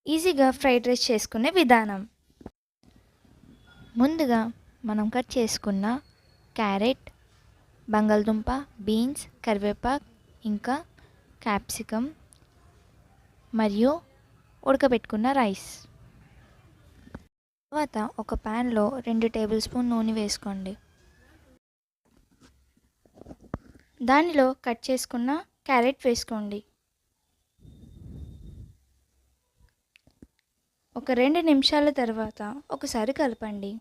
ఈజీగా fried rice చేసుకునే విధానం. ముందుగా మనం కట్ చేసుకున్న క్యారెట్, బంగాళదుంప, బీన్స్, కరివేపాకు, ఇంకా క్యాప్సికమ్ మరియు ఉడకబెట్టుకున్న రైస్. తర్వాత ఒక ప్యాన్లో 2 టేబుల్ స్పూన్ నూనె వేసుకోండి. దానిలో కట్ చేసుకున్న క్యారెట్ వేసుకోండి. ఒక 2 నిమిషాల తర్వాత ఒకసారి కలపండి.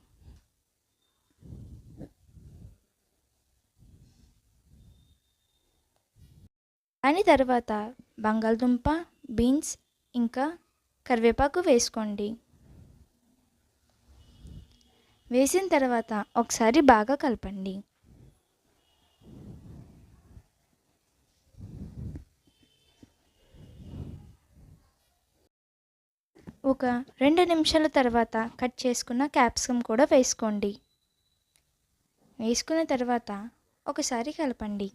దాని తర్వాత బంగాళదుంప, బీన్స్ ఇంకా కరివేపాకు వేసుకోండి. వేసిన తర్వాత ఒకసారి బాగా కలపండి. ఒక 2 నిమిషాల తర్వాత కట్ చేసుకున్న క్యాప్సికమ్ కూడా వేసుకోండి. వేసుకున్న తర్వాత ఒకసారి కలపండి.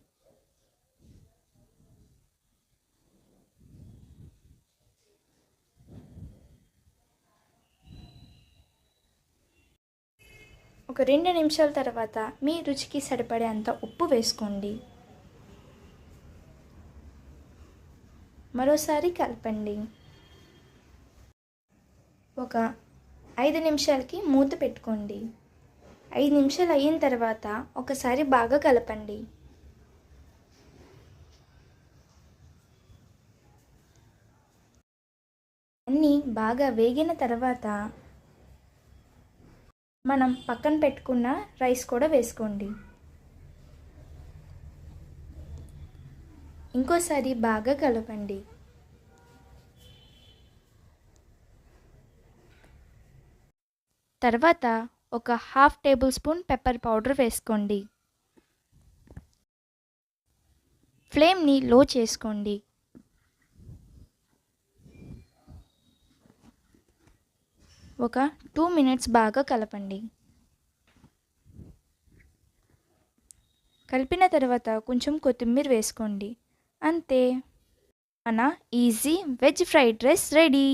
ఒక 2 నిమిషాల తర్వాత మీ రుచికి సరిపడేంత ఉప్పు వేసుకోండి. మరోసారి కలపండి. ఒక 5 నిమిషాలకి మూత పెట్టుకోండి. 5 నిమిషాలు అయిన తర్వాత ఒకసారి బాగా కలపండి. అన్నీ బాగా వేగిన తర్వాత మనం పక్కన పెట్టుకున్న రైస్ కూడా వేసుకోండి. ఇంకోసారి బాగా కలపండి. తర్వాత ఒక half table spoon pepper powder వేసుకోండి. ఫ్లేమ్ని లో చేసుకోండి. ఒక 2 మినిట్స్ బాగా కలపండి. కలిపిన తర్వాత కొంచెం కొత్తిమీర వేసుకోండి. అంతే, మన easy veg fried rice ready.